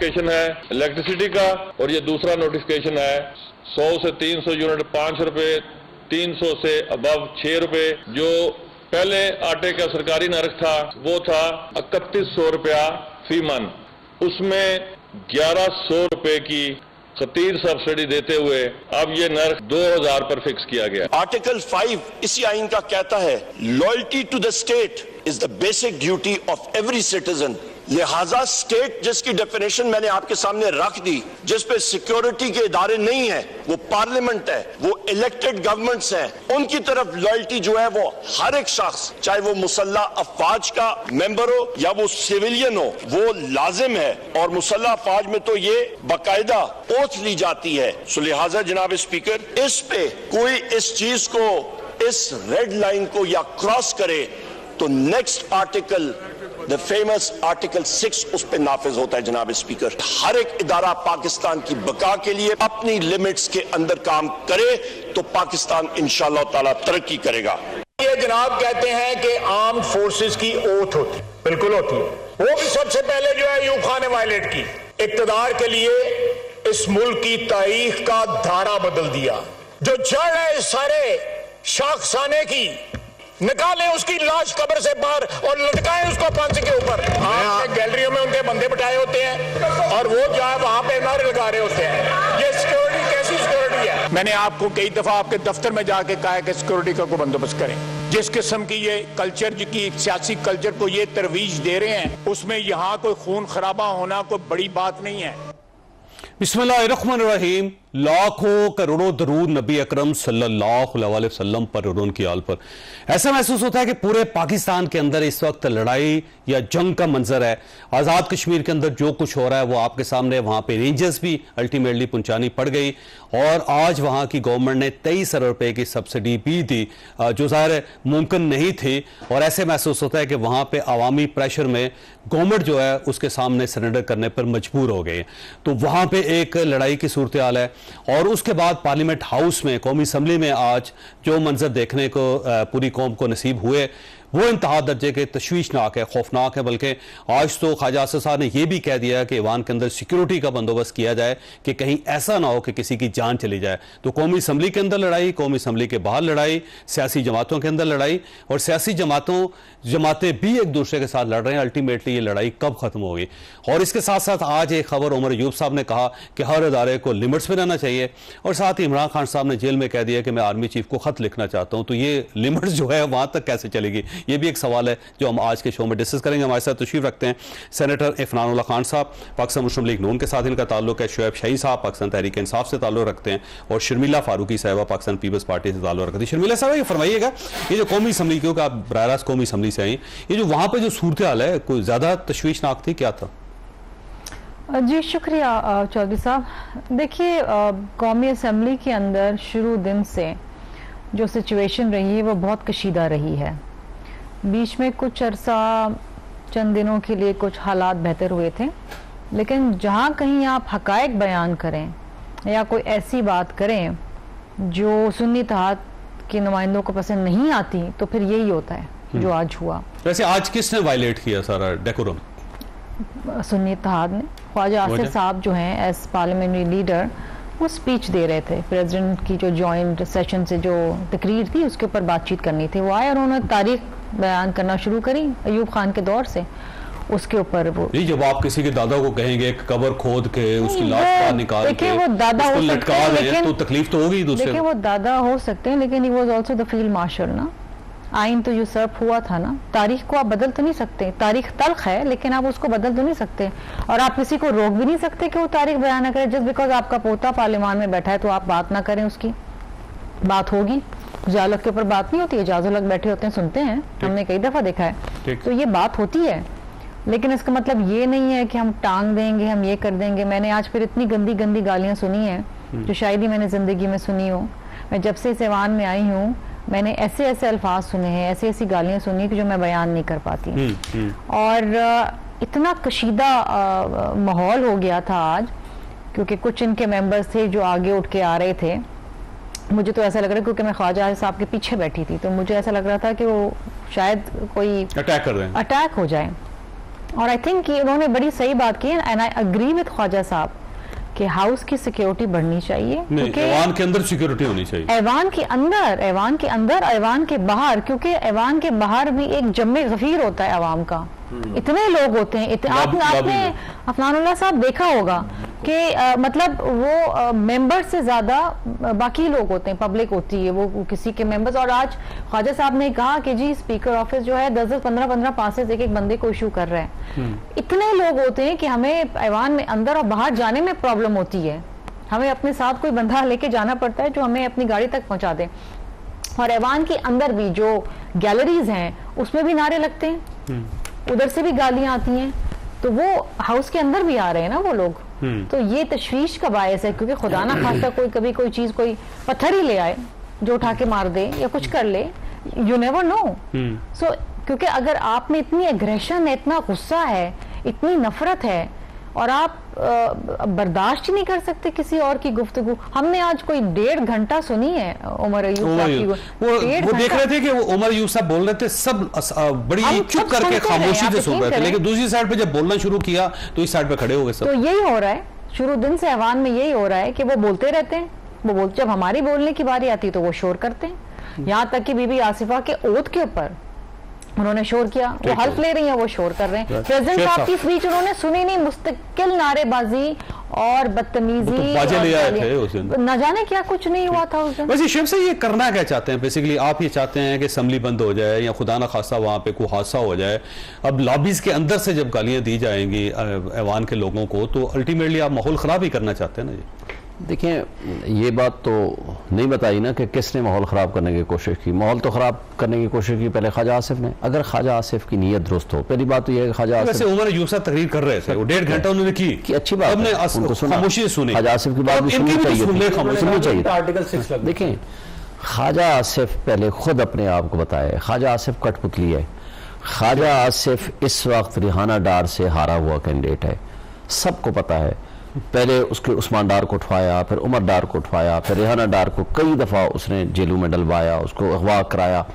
Notification है electricity का, और ये दूसरा नोटिफिकेशन है 100 से 300 यूनिट 5 रुपए, 300 से अबव 6 रुपए। जो पहले आटे का सरकारी नर्क था वो था 3100 रुपया फी मन, उसमें 1100 रुपए की खतीर सब्सिडी देते हुए अब ये नर्क 2000 पर फिक्स किया गया। आर्टिकल 5 इसी आइन का कहता है loyalty to the state is the basic duty of every citizen. लिहाजा स्टेट जिसकी डेफिनेशन मैंने आपके सामने रख दी, जिस पे सिक्योरिटी के इदारे नहीं है, वो पार्लियामेंट है, वो इलेक्टेड गवर्नमेंट्स हैं, उनकी तरफ लॉयल्टी जो है वो हर एक शख्स, चाहे वो मुसल्ला अफवाज का मेंबर हो या वो सिविलियन हो, वो लाजिम है। और मुसल्ला अफवाज में तो ये बाकायदा ओथ ली जाती है। सो लिहाजा जनाब स्पीकर, इस पे कोई इस चीज को, इस रेड लाइन को या क्रॉस करे तो next article, the famous article 6 उस पे नाफिज होता है। जनाब स्पीकर, हर एक इदारा पाकिस्तान की बका के लिए अपनी लिमिट्स के अंदर काम करे तो पाकिस्तान इंशाअल्लाह ताला तरक्की करेगा। ये जनाब कहते हैं कि आर्म्ड फोर्सेस की ओथ होती, बिल्कुल होती है। वो भी सबसे पहले जो है अयूब खान ने वायलेट की। इक्तदार के लिए इस मुल्क की तारीख का धारा बदल दिया। जो जड़ है इस सारे शाखसाने की, निकालें उसकी लाश कब्र से बाहर और लटकाएं उसको फांसी के ऊपर। आपने गैलरियों में उनके बंदे बिठाए होते हैं और वो जो है वहां पे नारे लगा रहे होते हैं। ये सिक्योरिटी कैसी सिक्योरिटी है? मैंने आपको कई दफा आपके दफ्तर में जाके कहा है कि सिक्योरिटी का कोई बंदोबस्त करें। जिस किस्म की ये कल्चर की सियासी कल्चर को ये तरवीज दे रहे हैं, उसमें यहाँ कोई खून खराबा होना कोई बड़ी बात नहीं है। बिस्मिल्लाहिर्रहमानिर्रहीम। लाखों करोड़ों दरूद नबी अकरम सल्लल्लाहु अलैहि वसल्लम पर और उनकी आल पर। ऐसा महसूस होता है कि पूरे पाकिस्तान के अंदर इस वक्त लड़ाई या जंग का मंजर है। आज़ाद कश्मीर के अंदर जो कुछ हो रहा है वो आपके सामने, वहां पे रेंजर्स भी अल्टीमेटली पहुंचानी पड़ गई और आज वहां की गवर्नमेंट ने 23 अरब रुपए की सब्सिडी भी दी, जो ज़ाहिर मुमकिन नहीं थी। और ऐसे महसूस होता है कि वहां पे अवामी प्रेशर में गवर्नमेंट जो है उसके सामने सरेंडर करने पर मजबूर हो गई। तो वहां पे एक लड़ाई की सूरत हाल है। और उसके बाद पार्लियामेंट हाउस में, कौमी असम्बली में आज जो मंजर देखने को पूरी कौम को नसीब हुए वो इंतहा दर्जे के तशवीशनाक है, खौफनाक है। बल्कि आज तो ख्वाजा आसिफ साहब ने यह भी कह दिया कि ईवान के अंदर सिक्योरिटी का बंदोबस्त किया जाए कि कहीं ऐसा ना हो कि किसी की जान चली जाए। तो कौमी असम्बली के अंदर लड़ाई, कौमी असम्बली के बाहर लड़ाई, सियासी जमातों के अंदर लड़ाई, और सियासी जमातें भी एक दूसरे के साथ लड़ रहे हैं। अल्टीमेटली ये लड़ाई कब खत्म होगी? और इसके साथ साथ आज एक खबर, उमर अयूब साहब ने कहा कि हर इदारे को लिमिट्स में रहना चाहिए, और साथ ही इमरान खान साहब ने जेल में कह दिया कि मैं आर्मी चीफ को खत लिखना चाहता हूं। तो ये लिमिट्स जो है वहां तक कैसे चलेगी, ये भी एक सवाल है जो हम आज के शो में डिस्कस करेंगे। हमारे साथ तशरीफ रखते हैं सेनेटर इफनानुल्लाह खान साहब, पाकिस्तान मुस्लिम लीग नून के साथ इनका ताल्लुक है। शुएब शाही साहब पाकिस्तान तहरीक इंसाफ से ताल्लुक रखते हैं, और शर्मिला फारूकी साहिबा पाकिस्तान पीपल्स पार्टी से ताल्लुक रखती है। शर्मिला साहब, ये फरमाइएगा, ये जो कौमी असम्बली, क्योंकि आप बराह रास्त कौमी असम्बली से आई, ये जो वहां पर जो सूरत हाल है कोई ज्यादा तशवीशनाक थी, क्या था? जी शुक्रिया चौधरी साहब। देखिए, कौमी असम्बली के अंदर शुरू दिन से जो सिचुएशन रही है वो बहुत कशीदा रही है। बीच में कुछ अरसा, चंद दिनों के लिए कुछ हालात बेहतर हुए थे, लेकिन जहाँ कहीं आप हकायक बयान करें या कोई ऐसी बात करें जो सुन्नी इत्तेहाद के नुमाइंदों को पसंद नहीं आती, तो फिर यही होता है जो आज हुआ। वैसे आज किसने वायलेट किया सारा डेकोरम? सुन्नी इत्तेहाद ने। ख्वाजा आसिफ साहब जो हैं एज पार्लियामेंट्री लीडर, वो स्पीच दे रहे थे। प्रेसिडेंट की जो जॉइंट सेशन से जो तकरीर थी उसके ऊपर बातचीत करनी थी, वो आए और उन्होंने तारीख बयान करना शुरू करी अयूब खान के दौर से। उसके ऊपर वो जी, जब आप किसी के दादा को कहेंगे एक कबर खोद के उसकी लाश बाहर निकाल के वो दादा हो लटका दें तो तकलीफ तो होगी दूसरे। देखिए, वो दादा हो सकते हैं, लेकिन he was also the field marshal ना। आइन तो यूसर्फ हुआ था ना। तारीख को आप बदल तो नहीं सकते, तारीख तल्ख है, लेकिन आप उसको बदल तो नहीं सकते, और आप किसी को रोक भी नहीं सकते कि वो तारीख बयान ना करे। जस्ट बिकॉज आपका पोता पार्लियामान में बैठा है तो आप बात ना करें, उसकी बात होगी। जालक के ऊपर बात नहीं होती है, जाजो लोग बैठे होते हैं, सुनते हैं, हमने कई दफा देखा है। तो ये बात होती है, लेकिन इसका मतलब ये नहीं है कि हम टांग देंगे, हम ये कर देंगे। मैंने आज फिर इतनी गंदी गंदी गालियां सुनी हैं जो शायद ही मैंने जिंदगी में सुनी हो। मैं जब से इस ऐवान में आई हूँ मैंने ऐसे ऐसे अल्फाज सुने हैं, ऐसी ऐसी गालियां सुनी कि जो मैं बयान नहीं कर पाती। और इतना कशीदा माहौल हो गया था आज, क्योंकि कुछ इनके मेंबर्स थे जो आगे उठ के आ रहे थे। मुझे तो ऐसा लग रहा है, क्योंकि मैं ख्वाजा साहब के पीछे बैठी थी, तो मुझे ऐसा लग रहा था कि वो शायद कोई अटैक कर रहे हैं, अटैक हो जाए। और आई थिंक उन्होंने बड़ी सही बात की and I agree with Khwaja Sahab कि हाउस की सिक्योरिटी बढ़नी चाहिए, क्योंकि ऐवान के अंदर सिक्योरिटी होनी चाहिए, ऐवान के अंदर ऐवान के बाहर, क्योंकि ऐवान के बाहर भी एक जम्मे गफीर होता है आवाम का, इतने लोग होते हैं, आपने अफनानुल्लाह साहब देखा होगा कि मतलब वो मेंबर से ज्यादा बाकी लोग होते हैं, पब्लिक होती है वो किसी के मेंबर्स। और आज ख्वाजा साहब ने कहा कि जी स्पीकर ऑफिस जो है 10-10, 15-15 पासेस एक बंदे को इशू कर रहे हैं। इतने लोग होते हैं कि हमें ऐवान में अंदर और बाहर जाने में प्रॉब्लम होती है, हमें अपने साथ कोई बंदा लेके जाना पड़ता है जो हमें अपनी गाड़ी तक पहुंचा दे। और ऐवान के अंदर भी जो गैलरीज हैं उसमें भी नारे लगते हैं, उधर से भी गालियां आती हैं, तो वो हाउस के अंदर भी आ रहे हैं ना वो लोग। तो ये तशवीश का बायस है, क्योंकि खुदा ना खास्ता कभी कोई चीज, कोई पत्थर ही ले आए जो उठा के मार दे या कुछ कर ले, यू नेवर नो। सो क्योंकि अगर आप में इतनी एग्रेशन है, इतना गुस्सा है, इतनी नफरत है और आप बर्दाश्त नहीं कर सकते किसी और की गुफ्तगू। हमने आज कोई 1.5 घंटा सुनी है उमर अयूब साहब की। वो देख रहे थे कि वो उमर अयूब साहब बोल रहे थे, सब बड़ी चुप करके खामोशी से सुन रहे थे, लेकिन दूसरी साइड पे जब बोलना शुरू किया तो इस साइड पे खड़े हो गए सब। तो यही हो रहा है, शुरू दिन से ऐवान में यही हो रहा है कि वो बोलते रहते हैं, जब हमारी बोलने की बारी आती है तो वो शोर करते हैं। यहाँ तक कि बीबी आसिफा के ओथ के ऊपर उन्होंने शोर किया, वो हल्फ ले रही हैं, वो शोर कर रहे हैं। प्रेसिडेंट साहब की स्पीच उन्होंने सुनी नहीं, मुस्तकिल नारेबाजी और बदतमीजी, न जाने क्या कुछ नहीं हुआ था उस दिन। वैसे शिव से ये करना क्या चाहते हैं बेसिकली? आप ये चाहते हैं कि असम्बली बंद हो जाए या खुदा ना खासा वहाँ पे कोई हादसा हो जाए। अब लॉबीज के अंदर से जब गालियाँ दी जाएंगी ऐवान के लोगों को, तो अल्टीमेटली आप माहौल खराब ही करना चाहते हैं ना जी। देखिए ये बात तो नहीं बताई ना कि किसने माहौल ख़राब करने की कोशिश की। माहौल तो ख़राब करने की कोशिश की पहले ख्वाजा आसिफ ने। अगर ख्वाजा आसिफ की नीयत दुरुस्त हो, पहली बात तो यह है कि ख्वाजा आसिफ उमर अयूब साहब तकरीर कर रहे थे, 1.5 घंटा उन्होंने की, अच्छी बात है, उनको सुना, खामोशी से सुनी, ख्वाजा आसिफ की बात भी सुननी चाहिए। देखें ख्वाजा आसिफ पहले खुद अपने आप को बताए, ख्वाजा आसिफ कठपुतली है। ख्वाजा आसिफ इस वक्त रिहाना डार से हारा हुआ कैंडिडेट है, सबको पता है। पहले उसके उस्मान डार को उठवाया, फिर उमर डार को उठवाया, फिर रेहाना डार को कई दफ़ा उसने जेलों में डलवाया, उसको अगवा कराया,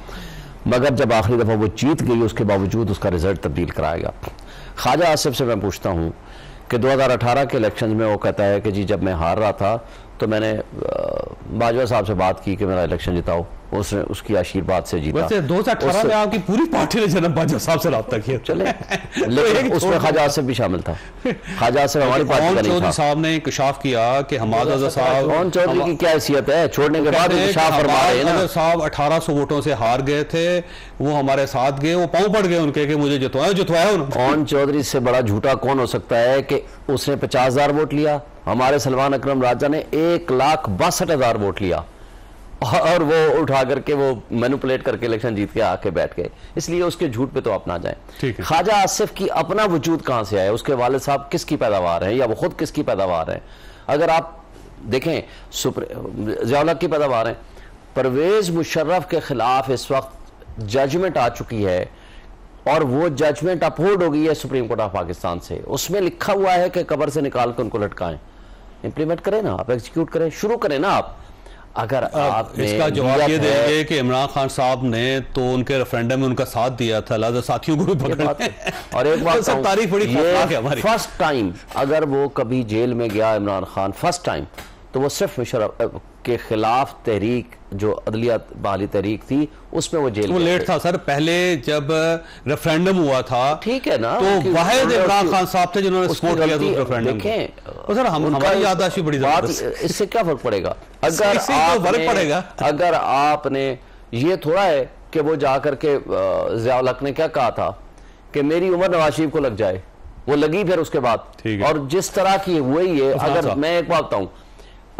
मगर जब आखिरी दफ़ा वो जीत गई उसके बावजूद उसका रिजल्ट तब्दील कराया गया। ख्वाजा आसिफ से मैं पूछता हूँ कि 2018 के इलेक्शन में वो कहता है कि जी जब मैं हार रहा था तो मैंने बाजवा साहब से बात की कि मेरा इलेक्शन जिताओ, उसने उसकी आशीर्वाद से जीता। वैसे 2018 में आपकी पूरी पार्टी ने जनाब बाजवा साहब से रब्ता किया, चले लेकिन उसमें ख्वाजा आसिफ भी शामिल था। ख्वाजा आसिफ हमारी पार्टी का नहीं था। चौधरी साहब ने इंकशाफ किया कि हमारा साहब, कौन चौधरी की क्या हैसियत है, छोड़ने के बाद इंकशाफ फरमा रहे हैं ना। साहब 1800 वोटों से हार गए थे, वो हमारे साथ गए, वो पांव पड़ गए उनके कि मुझे जितवाया उन्होंने। कौन चौधरी से बड़ा झूठा कौन हो सकता है कि उसने 50,000 वोट लिया, हमारे सलमान अकरम राजा ने 1,62,000 वोट लिया और वो उठा करके वो मैनिपुलेट करके इलेक्शन जीत के आके बैठ गए। इसलिए उसके झूठ पे तो आप ना जाएं। ख्वाजा आसिफ की अपना वजूद कहां से आया, उसके वालिद साहब किसकी पैदावार है या वो खुद किसकी पैदावार है? अगर आप देखें ज़िया-उल हक की पैदावार है। परवेज मुशर्रफ के खिलाफ इस वक्त जजमेंट आ चुकी है और वो जजमेंट अपहोल्ड हो गई है सुप्रीम कोर्ट ऑफ पाकिस्तान से। उसमें लिखा हुआ है कि कब्र से निकाल कर उनको लटकाएं। इंप्लीमेंट करें ना आप, एग्जीक्यूट करें, शुरू करें ना आप। अगर आप इसका जवाब ये देंगे कि इमरान खान साहब ने तो उनके रेफरेंडम में उनका साथ दिया था, लिहाजा साथियों को भी पकड़। और एक बात सब तारीफ बड़ी खतरनाक है हमारी। फर्स्ट टाइम अगर वो कभी जेल में गया इमरान खान, फर्स्ट टाइम, तो वो सिर्फ मुशर्रफ के खिलाफ तहरीक जो अदलिया बहाली तहरीक थी उसमें वो जेल, वो लेट था सर। पहले जब रेफरेंडम हुआ था, ठीक है ना, तो वाहिद इमरान खान साहब थे जिन्होंने सपोर्ट किया था रेफरेंडम को। सर हमारी याददाश्त बड़ी जबरदस्त, इससे क्या फर्क पड़ेगा? अगर आपने ये थोड़ा है कि वो जाकर के ज़िया-उल हक ने क्या कहा था कि मेरी उम्र नवाज शरीफ को लग जाए, वो लगी फिर उसके बाद। और जिस तरह की वही है, अगर मैं एक बात बताऊं,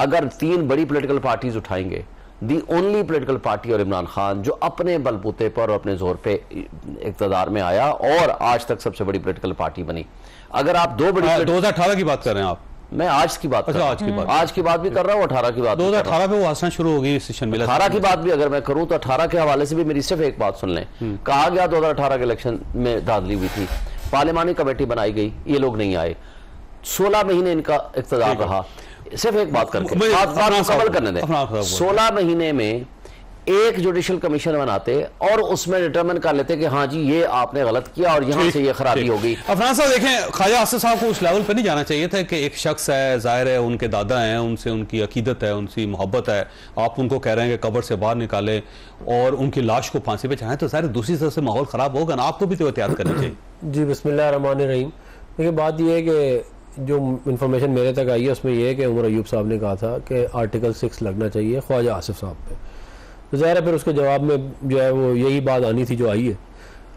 अगर 3 बड़ी पॉलिटिकल पार्टीज उठाएंगे, दी ओनली पॉलिटिकल पार्टी और इमरान खान जो अपने बलबूते पर और अपने जोर पे इक़्तिदार में आया और आज तक सबसे बड़ी पॉलिटिकल पार्टी बनी। अगर आप 2018 की बात कर रहे हैं आप? मैं आज की बात कर रहा हूं, आज की बात भी कर रहा हूँ, 18 की बात। 2018 में वो हंसना शुरू हो गई, 18 की बात भी अगर मैं करूं तो 18 के हवाले से भी मेरी सिर्फ एक बात सुन लें। कहा गया 2018 के इलेक्शन में धांधली हुई थी, पार्लिमानी कमेटी बनाई गई, ये लोग नहीं आए, 16 महीने इनका इक़्तिदार रहा। सिर्फ एक बात करके बात मुकम्मल करने दें। 16 महीने में एक जुडिशियल कमीशन बनाते और उसमें डिटरमिन कर लेते कि हाँ जी ये आपने गलत किया और यहां से ये खराबी हो गई। अफरान साहब देखें, ख्वाजा आसिफ साहब को उस लेवल पे नहीं जाना चाहिए था कि एक शख्स है, जाहिर है उनके दादा हैं, उनसे उनकी अकीदत है, उनसी मोहब्बत है, आप उनको कह रहे हैं कि कब्र से बाहर निकाले और उनकी लाश को फांसी पे चढ़ाएं, तो सारे दूसरी तरफ से माहौल खराब होगा ना, आपको भी तो एहतियात करनी चाहिए। जी बिस्मिल्लाह रहमान रहीम। देखिए बात यह है कि जो इन्फॉर्मेशन मेरे तक आई है उसमें यह है कि उमर अयूब साहब ने कहा था कि आर्टिकल 6 लगना चाहिए ख्वाजा आसिफ साहब पे, तो ज़ाहिर है फिर उसके जवाब में जो है वो यही बात आनी थी जो आई है।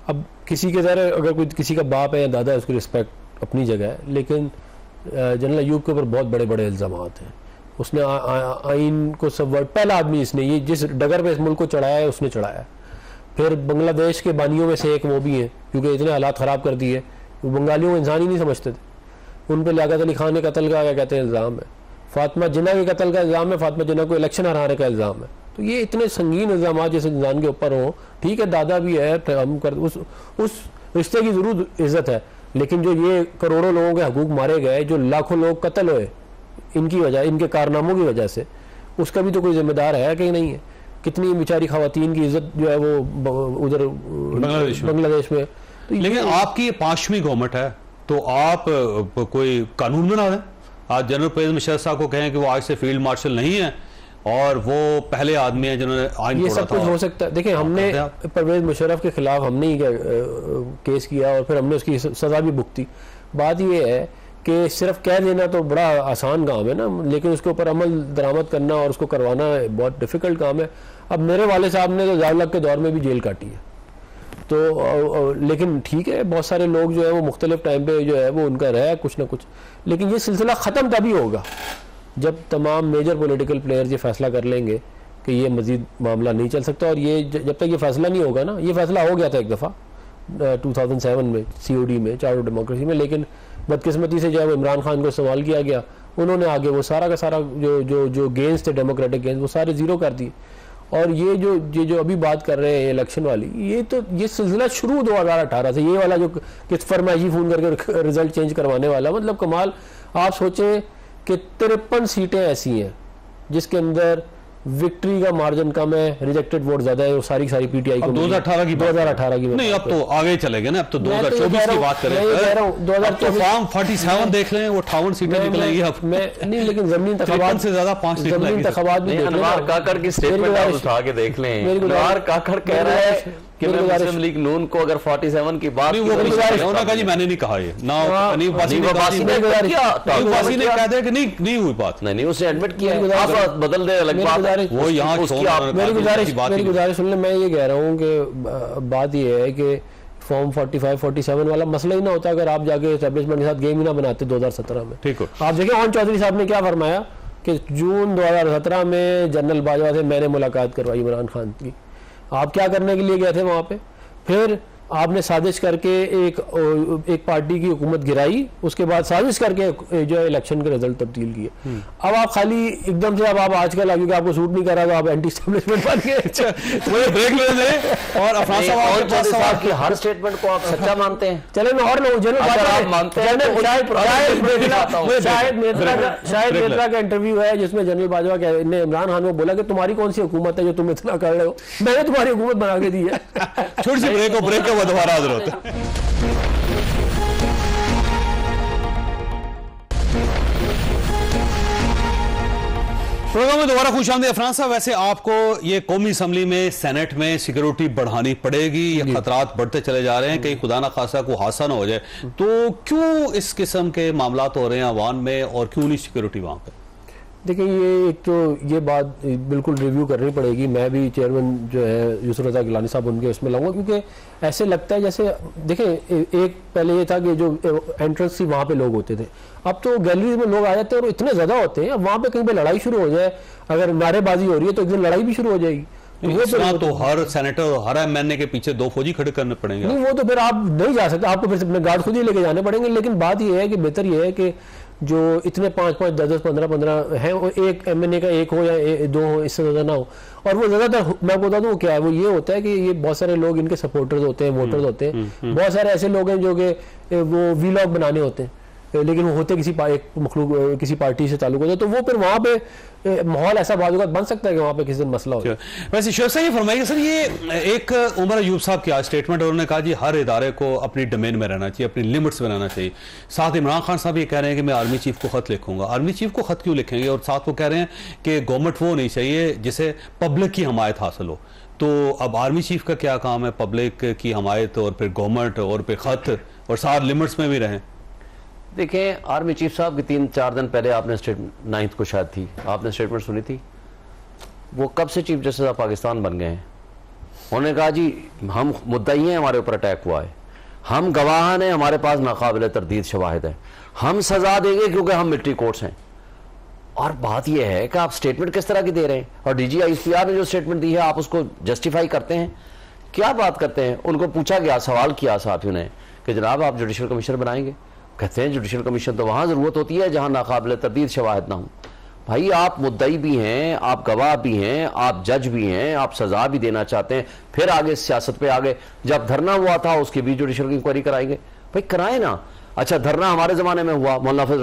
अब किसी के ज़ाहिर अगर कोई किसी का बाप है या दादा है उसकी रिस्पेक्ट अपनी जगह है, लेकिन जनरल अयूब के ऊपर बहुत बड़े बड़े इल्ज़ाम हैं। उसने आइन को सबवर्ट, पहला आदमी इसने ये जिस डगर पे इस मुल्क को चढ़ाया है उसने चढ़ाया। फिर बांग्लादेश के बानियों में से एक वो भी हैं क्योंकि इतने हालात ख़राब कर दिए, वो बंगालियों को इंसान ही नहीं समझते थे। उन पर लियाकत अली खान के कत्ल का क्या कहते हैं इल्ज़ाम है, फातिमा जिन्ना के कत्ल का इल्ज़ाम है, फातिमा जिन्ना को इलेक्शन हराने का इल्ज़ाम है। तो ये इतने संगीन इल्ज़ाम जिस इंसान के ऊपर हो, ठीक है दादा भी है, हम कर उस रिश्ते की ज़रूर इज्जत है, लेकिन जो ये करोड़ों लोगों के हकूक मारे गए, जो लाखों लोग कत्ल हुए इनकी वजह, इनके कारनामों की वजह से, उसका भी तो कोई जिम्मेदार है कि नहीं है। कितनी बेचारी खवातीन की इज्जत जो है वो उधर बांग्लादेश में। तो लेकिन आपकी ये 5वीं गवर्नमेंट है, तो आप कोई कानून बना दें। आज जनरल परवेज मुशर्रफ साहब को कहें कि वो आज से फील्ड मार्शल नहीं है और वो पहले आदमी है जिन्होंने आइन ये सब कुछ हो सकता है। देखिए हमने परवेज मुशर्रफ के खिलाफ हमने ही केस किया और फिर हमने उसकी सजा भी भुगती। बात ये है कि सिर्फ कह देना तो बड़ा आसान काम है ना, लेकिन उसके ऊपर अमल दरामद करना और उसको करवाना बहुत डिफ़िकल्ट काम है। अब मेरे वाले साहब ने तो ज़िया-उल-हक के दौर में भी जेल काटी है, तो लेकिन ठीक है बहुत सारे लोग जो है वो मुख्तलिफ टाइम पे जो है वो उनका रहा है कुछ ना कुछ, लेकिन ये सिलसिला ख़त्म तभी होगा जब तमाम मेजर पॉलिटिकल प्लेयर्स ये फैसला कर लेंगे कि ये मजीद मामला नहीं चल सकता। और ये जब तक ये फैसला नहीं होगा ना, ये फैसला हो गया था एक दफ़ा 2007 में COD में, चार्टर डेमोक्रेसी में, लेकिन बदकिस्मती से जो है वो इमरान खान को इस्तेमाल किया गया, उन्होंने आगे वो सारा का सारा जो गेंस थे डेमोक्रेटिक गेंस वो सारे ज़ीरो कर दिए। और ये जो अभी बात कर रहे हैं इलेक्शन वाली, ये सिलसिला शुरू 2018 से, ये वाला जो किस फरमाइशी फ़ोन करके रिजल्ट चेंज करवाने वाला, मतलब कमाल। आप सोचें कि 53 सीटें ऐसी हैं जिसके अंदर विक्ट्री का मार्जिन कम है, रिजेक्टेड वोट ज्यादा है, वो सारी PTI को 2018 की नहीं, अब तो आगे चले गए ना, अब तो 2024 की बात करें। 2024 फॉर्म 47 देख लें, वो 58 सीटें निकलेंगी अब। नहीं, लेकिन ज़मीनी इंतखाबात से ज्यादा 5 सीट ज़मीनी इंतखाबात भी अनवार काकड़ की स्टेटमेंट आप उठा के देख लें। अनवार काकड़ कह रहा है कि मुस्लिम लीग नून को अगर 47 की बात नहीं, वो कहा जी मैंने नहीं कहा ये ना, नहीं वासी ने कह दिया कि नहीं हुई बात, नहीं उसने एडमिट किया, आप बदल दे अलग बात है। वो यहाँ मेरी गुजारिश सुन ले, मैं ये कह रहा हूँ कि बात ये है कि फॉर्म 45-47 वाला मसला ही ना होता अगर आप जाके एस्टेब्लिशमेंट के साथ गेम ही ना बनाते 2017 में। ठीक हो, आप देखिए ओन चौधरी साहब ने क्या फरमाया कि जून 2017 में जनरल बाजवा से मैंने मुलाकात करवाई इमरान खान की। आप क्या करने के लिए गए थे वहां पे? फिर आपने साजिश करके एक पार्टी की हुकूमत गिराई, उसके बाद साजिश करके जो है इलेक्शन के रिजल्ट तब्दील किए। अब आप खाली एकदम से अब आप आजकल आगे आपको सूट नहीं कर रहा तो आप एंटी एस्टेब्लिशमेंट बन गए। वो ब्रेक ले लें और अफरान साहब की हर स्टेटमेंट को आप सच्चा मानते हैं? चले मैं और लोग शायद नेत्रा का इंटरव्यू है जिसमें जनरल बाजवा ने इमरान खान को बोला कि तुम्हारी कौन सी हुकूमत है जो तुम इतना कर रहे हो, मैंने तुम्हारी हुकूमत बना के दी है। छोटी सी ब्रेक वो दोबारा हाजिर होता है। प्रोग्राम में दोबारा खुशामदीद। अफरान साहब, वैसे आपको ये कौमी असम्बली में सेनेट में सिक्योरिटी बढ़ानी पड़ेगी, ये खतरात बढ़ते चले जा रहे हैं, कहीं खुदा ना खासा को हादसा ना हो जाए, तो क्यों इस किस्म के मामलात हो रहे हैं अवाम में और क्यों नहीं सिक्योरिटी वहां पर? देखिए ये एक तो ये बात बिल्कुल रिव्यू करनी पड़ेगी। मैं भी चेयरमैन जो है यूसुफ रज़ा गिलानी साहब उनके उसमें लाऊंगा, क्योंकि ऐसे लगता है जैसे देखें एक पहले ये था कि जो एंट्रेंस थी वहाँ पे लोग होते थे, अब तो गैलरीज में लोग आ जाते हैं और इतने ज़्यादा होते हैं। अब वहाँ पे कहीं पे लड़ाई शुरू हो जाए, अगर नारेबाजी हो रही है तो एक दिन लड़ाई भी शुरू हो जाएगी। तो हर सेनेटर हर MNA के पीछे 2 फौजी खड़े करने पड़ेंगे। नहीं वो तो फिर आप नहीं जा सकते, आपको फिर अपने गार्ड खुद ही लेके जाने पड़ेंगे। लेकिन बात यह है कि बेहतर यह है कि जो इतने 5-5, 10-10, 15-15 हैं, वो एक MNA का एक हो या 2 हो, इससे ज़्यादा ना हो। और वो ज़्यादातर मैं बता दूँ क्या है, वो ये होता है कि ये बहुत सारे लोग इनके सपोर्टर्स होते हैं, वोटर्स होते हैं। बहुत सारे ऐसे लोग हैं जो कि वो वीलॉग बनाने होते हैं, लेकिन वो होते एक मखलूक किसी पार्टी से ताल्लुक होता है, तो वो फिर वहाँ पे माहौल ऐसा बात बन सकता है कि वहाँ पे किसी दिन मसला हो। वैसे शोएब साहब ये फरमाइए सर, ये एक उमर अयूब साहब की आज स्टेटमेंट, उन्होंने कहा जी हर इदारे को अपनी डोमेन में रहना चाहिए, अपनी लिमिट्स में रहना चाहिए। साथ इमरान खान साहब ये कह रहे हैं कि मैं आर्मी चीफ को खत लिखूंगा। आर्मी चीफ को खत क्यों लिखेंगे? और साथ वो कह रहे हैं कि गवर्नमेंट वो नहीं चाहिए जिसे पब्लिक की हमायत हासिल हो। तो अब आर्मी चीफ का क्या काम है? पब्लिक की हमायत और फिर गवर्नमेंट और फिर खत और साथ लिमिट्स में भी रहें। देखें, आर्मी चीफ साहब की 3-4 दिन पहले आपने 9th को शायद थी, आपने स्टेटमेंट सुनी थी। वो कब से चीफ जस्टिस ऑफ पाकिस्तान बन गए हैं? उन्होंने कहा जी हम मुद्दई हैं, हमारे ऊपर अटैक हुआ है, हम गवाह हैं, हमारे पास नाकाबिल तरदीद शवाहिद है, हम सजा देंगे क्योंकि हम मिलिट्री कोर्ट्स हैं। और बात यह है कि आप स्टेटमेंट किस तरह की दे रहे हैं, और DGICR ने जो स्टेटमेंट दी है आप उसको जस्टिफाई करते हैं? क्या बात करते हैं? उनको पूछा गया, सवाल किया साथियों ने कि जनाब आप जुडिशल कमीशनर बनाएंगे? कहते हैं जुडिशल कमीशन तो वहां जरूरत होती है जहां नाकाबिल तरदीद शवाहिद ना हो। भाई आप मुद्दई भी हैं, आप गवाह भी हैं, आप जज भी हैं, आप सजा भी देना चाहते हैं, फिर आगे सियासत पे आगे। जब धरना हुआ था उसकी भी जुडिशल इंक्वायरी कराएंगे? भाई कराए ना। अच्छा, धरना हमारे जमाने में हुआ, मौलाना हफीज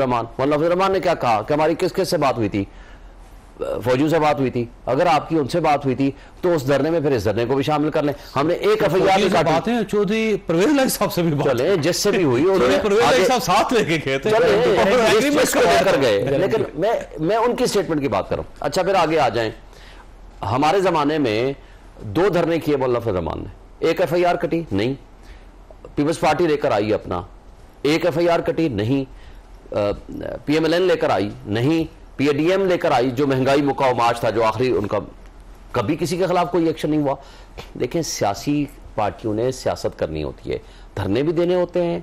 रहमान ने क्या कहा कि हमारी किस किस से बात हुई थी? फौजियों से बात हुई थी। अगर आपकी उनसे बात हुई थी तो उस धरने में फिर इस धरने को भी शामिल कर लें। हमने एक FIR भी काटी, चौधरी परवेज लाइक साहब से भी बात चले, जिससे भी हुई उन्होंने परवेज लाइक साहब साथ लेके गए थे, लेकर गए, लेकिन मैं उनकी स्टेटमेंट की बात करूं। अच्छा, फिर आगे आ जाएं। हमारे जमाने में 2 धरने किए मौलाना हफीज रहमान ने, एक FIR कटी नहीं, पीपल्स पार्टी लेकर आई अपना, एक FIR कटी नहीं, PMLN लेकर आई नहीं, PADM लेकर आई जो महंगाई मुकाओ मार्च था जो आखिरी उनका, कभी किसी के खिलाफ कोई एक्शन नहीं हुआ। देखें, सियासी पार्टियों ने सियासत करनी होती है, धरने भी देने होते हैं,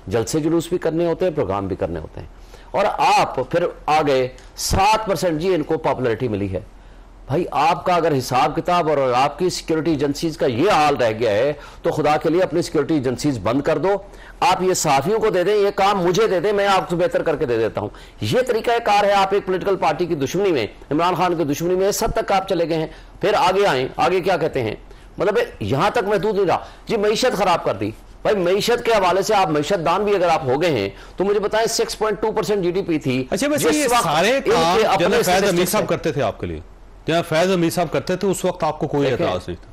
जलसे जुलूस भी करने होते हैं, प्रोग्राम भी करने होते हैं। और आप फिर आ गए 7% जी इनको पॉपुलैरिटी मिली है। भाई आपका अगर हिसाब किताब और आपकी सिक्योरिटी एजेंसीज का ये हाल रह गया है तो खुदा के लिए अपनी सिक्योरिटी एजेंसीज बंद कर दो। आप ये साफियों को दे दें, ये काम मुझे दे दें, मैं आपको बेहतर करके दे देता हूं। ये तरीका कार है। आप एक पॉलिटिकल पार्टी की दुश्मनी में, इमरान खान की दुश्मनी में, सब तक आप चले गए हैं। फिर आगे आए, आगे क्या कहते हैं, मतलब यहां तक महदूद नहीं रहा जी, मईशत खराब कर दी। भाई मईशत के हवाले से आप मईशत दान भी अगर आप हो गए हैं तो मुझे बताएं 6.2% GDP थी। अच्छा, वैसे ये सारे काम जनरल फैज अमीर साहब करते थे आपके लिए, जब फैज अमीर साहब करते थे उस वक्त आपको कोई एतराज नहीं था?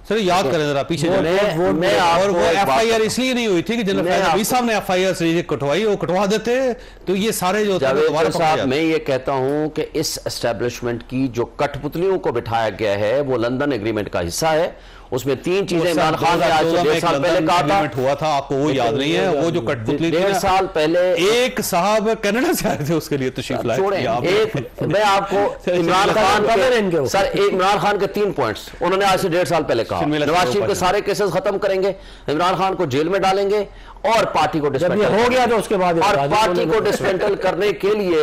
सर याद करें जरा पीछे, और वो FIR इसलिए नहीं हुई थी कि जनरल फैज अमीर साहब ने FIR से कटवाई, वो कटवा देते तो ये सारे जो साहब, मैं ये कहता हूं कि इस एस्टेब्लिशमेंट की जो कठपुतलियों को बिठाया गया है वो लंदन एग्रीमेंट का हिस्सा है। उसमें 3 चीजें इमरान खान ने आज से 1.5 साल पहले कहा था, हुआ था, आपको वो याद नहीं है? वो जो कठपुतली 1.5 साल पहले एक साहब कनाडा से आए थे, उसके लिए तशरीफ लाए। मैं आपको इमरान खान के सर, इमरान खान के 3 पॉइंट्स उन्होंने आज से 1.5 साल पहले कहा। नवाज शरीफ के सारे केसेस खत्म करेंगे, इमरान खान को जेल में डालेंगे और पार्टी को डिसमेंटल हो गया तो उसके बाद, और पार्टी को डिसमेंटल करने के लिए